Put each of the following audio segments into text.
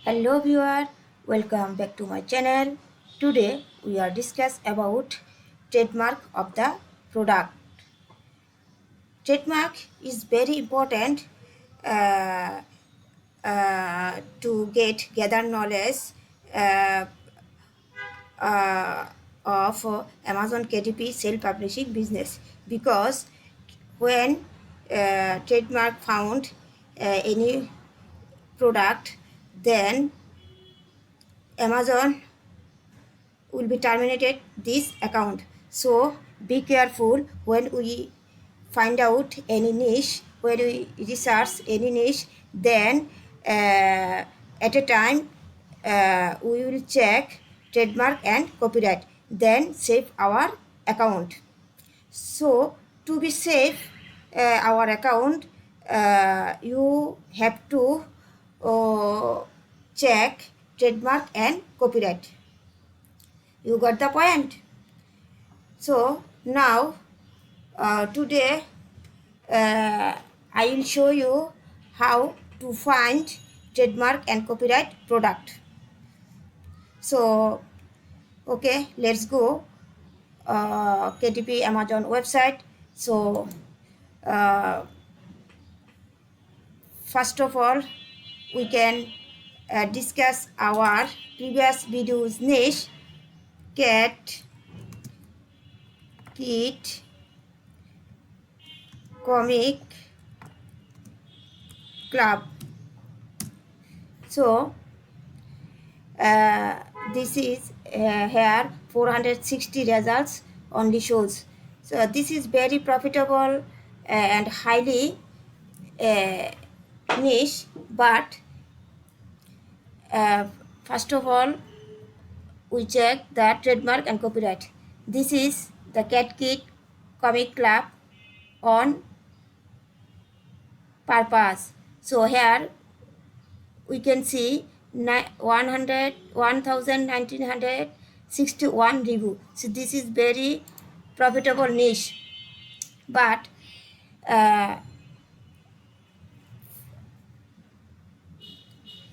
Hello viewer, welcome back to my channel. Today we are discuss about trademark of the product. Trademark is very important uh, to gather knowledge uh, of Amazon KDP self-publishing business, because when trademark found any product, then Amazon will be terminated this account. So be careful when we find out any niche, when we research any niche, then at a time we will check trademark and copyright, then save our account. So to be safe our account, you have to check trademark and copyright. You got the point? So now today I will show you how to find trademark and copyright product. So okay, let's go KDP Amazon website. So first of all, we can discuss our previous videos niche, cat, kit, comic, club. So this is here 460 results only shows. So this is very profitable and highly niche, but first of all we check the trademark and copyright. This is the cat kit comic club on purpose. So here we can see 1,1961 review. So this is very profitable niche, but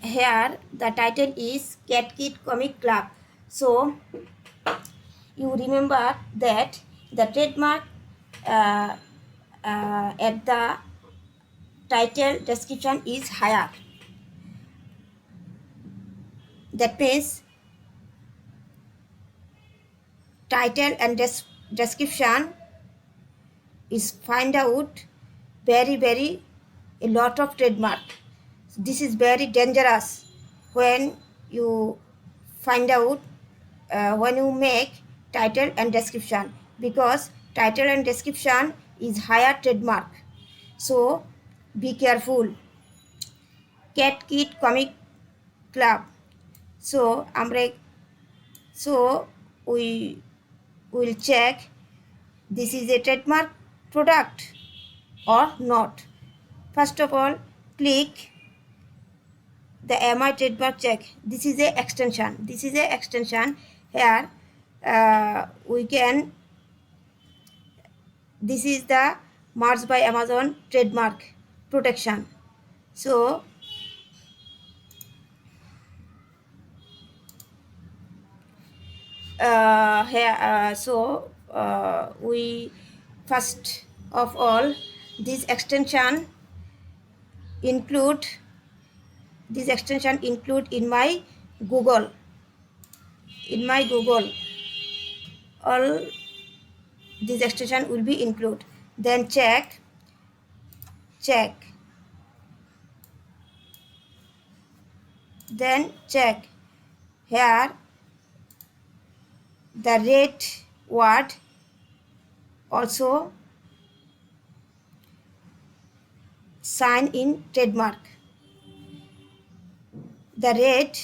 here the title is Cat Kid Comic Club. So you remember that the trademark at the title description is higher. That means title and description is find out very a lot of trademark. This is very dangerous when you find out when you make title and description, because title and description is higher trademark. So be careful. Cat Kid Comic Club. So we will check this is a trademark product or not. First of all, click the MI trademark check. This is a extension. This is a extension. Here we can. This is the Marked by Amazon trademark protection. So we first of all this extension include in my Google. All this extension will be include. Then check then check here the red word also sign in trademark. The red,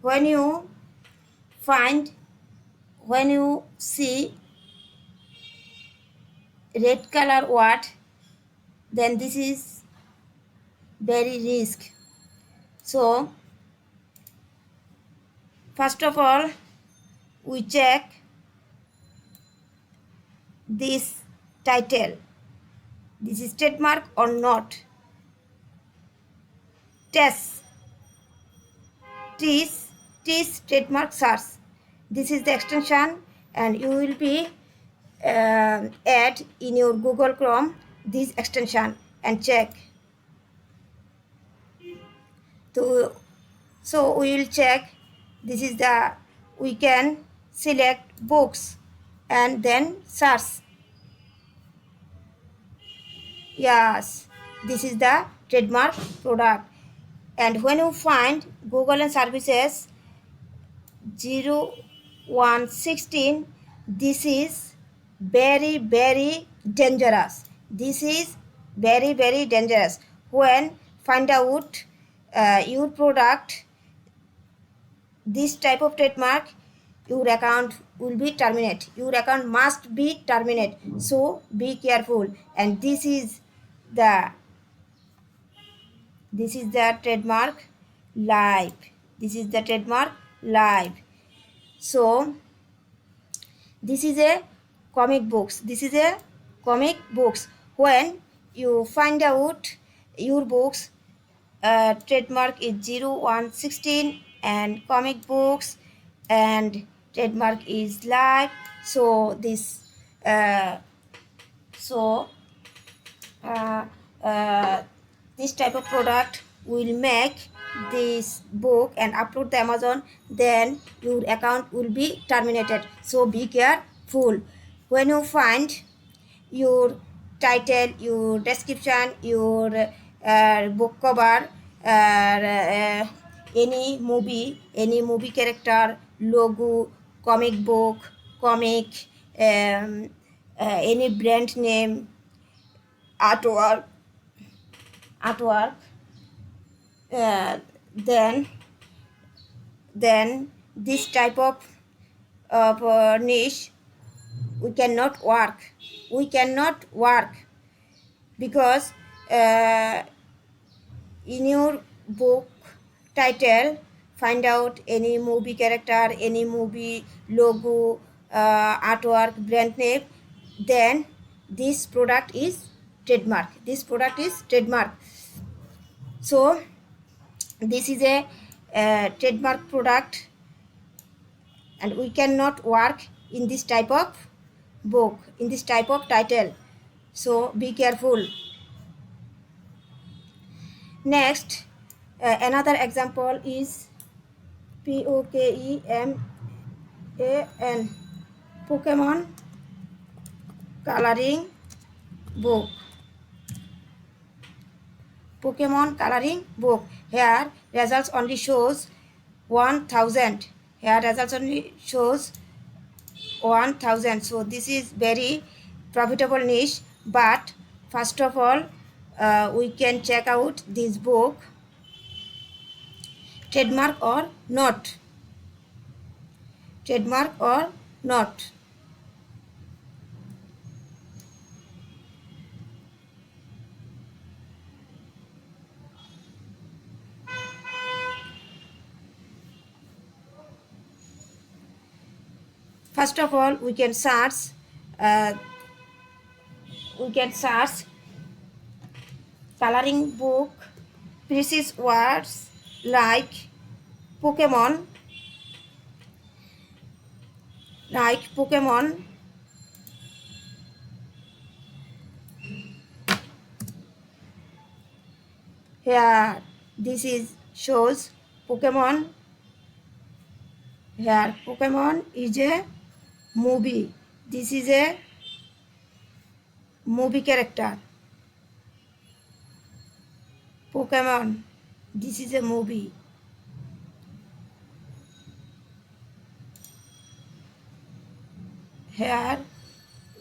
when you see red color word, then this is very risk. So first of all we check this title, this is trademark or not. Test tis trademark search. This is the extension, and you will be add in your Google Chrome this extension and check. So we will check. This is the, we can select books and then search. Yes, this is the trademark product. And when you find Google and services 0116, this is very dangerous. This is very dangerous. When find out your product this type of trademark, your account will be terminated. Your account must be terminated. So be careful. And this is the trademark live. This is the trademark live. So this is a comic books. This is a comic books. When you find out your books trademark is 0116 and comic books and trademark is live. So this this type of product will make this book and upload to Amazon, then your account will be terminated. So be careful. When you find your title, your description, your book cover, any movie character, logo, comic book, comic, any brand name, artwork, then this type of niche we cannot work because in your book title find out any movie character, any movie logo, artwork, brand name, then this product is trademark. So this is a trademark product and we cannot work in this type of book, in this type of title. So be careful. Next, another example is Pokeman, Pokemon coloring book. Pokemon coloring book. Here results only shows 1000. Here results only shows 1000. So this is very profitable niche. But first of all, we can check out this book trademark or not. Trademark or not. First of all, we can search coloring book, precise words like Pokemon, Here this is shows Pokemon. Here Pokemon is a movie. This is a movie character. Pokemon, this is a movie. Here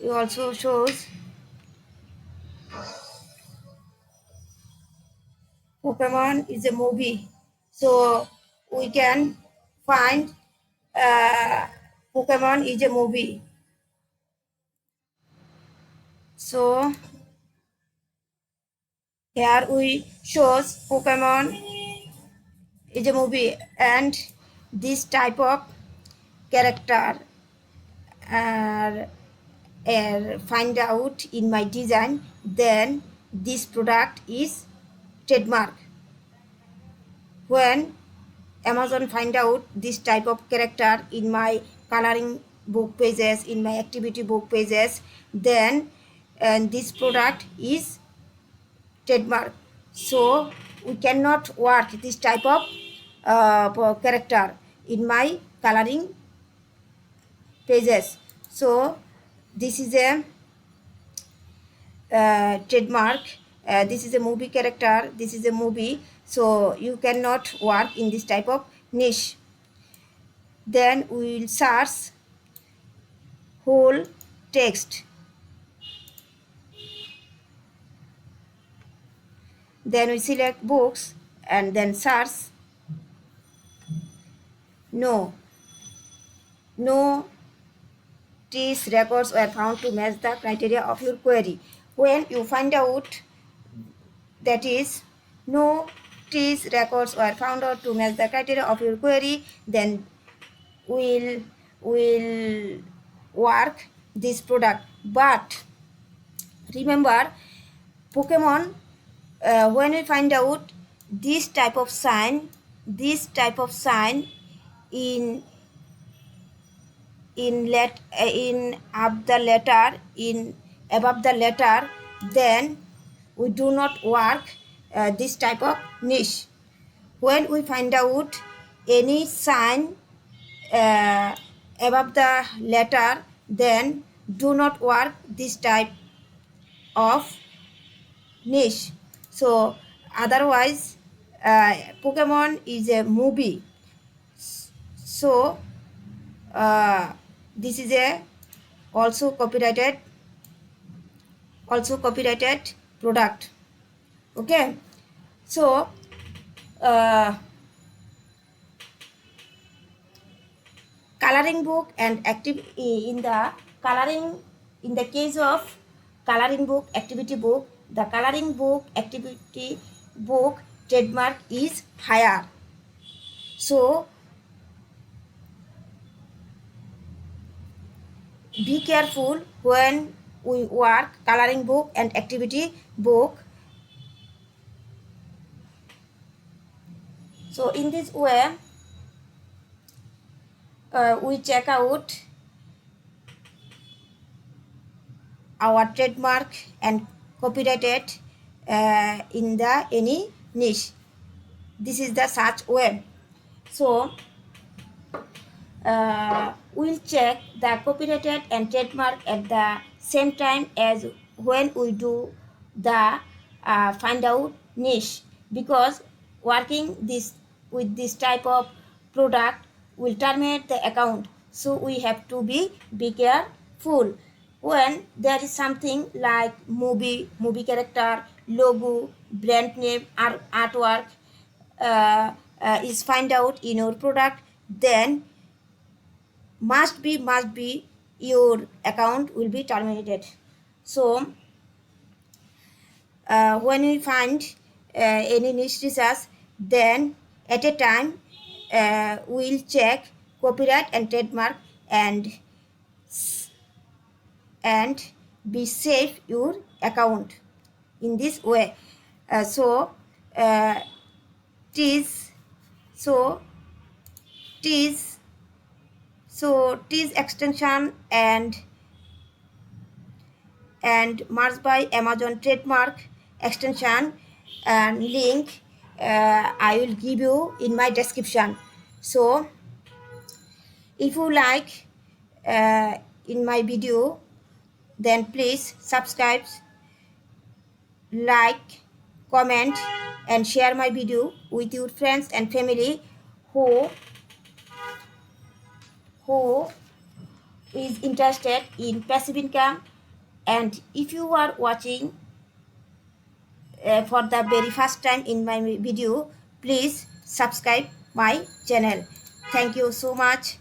it also shows Pokemon is a movie. So we can find Pokemon is a movie. So here we shows Pokemon is a movie and this type of character find out in my design, then this product is trademark. When Amazon find out this type of character in my coloring book pages, in my activity book pages, then this product is trademark. So we cannot work this type of character in my coloring pages. So this is a trademark. This is a movie character, this is a movie, so you cannot work in this type of niche. Then we will search whole text, then we select books and then search no trace records were found to match the criteria of your query. When you find out that is no trace records were found out to match the criteria of your query, then will work this product. But remember, Pokemon, when we find out this type of sign in above the letter, then we do not work this type of niche. When we find out any sign above the letter, then do not work this type of niche. So otherwise Pokemon is a movie, so this is a also copyrighted product. Okay, so coloring book and in the case of coloring book, activity book, the coloring book, activity book trademark is higher. So be careful when we work coloring book and activity book. So in this way we check out our trademark and copyrighted in the any niche. This is the search way. So we'll check the copyrighted and trademark at the same time as when we do the find out niche, because working with this type of product will terminate the account. So we have to be careful when there is something like movie character, logo, brand name, or artwork is find out in your product, then must be your account will be terminated. So when we find any niche research, then at a time we'll check copyright and trademark and be safe your account in this way. Tis extension and merged by Amazon trademark extension and link I will give you in my description. So if you like in my video, then please subscribe, like, comment and share my video with your friends and family who is interested in passive income. And if you are watching for the very first time in my video, please subscribe my channel. Thank you so much.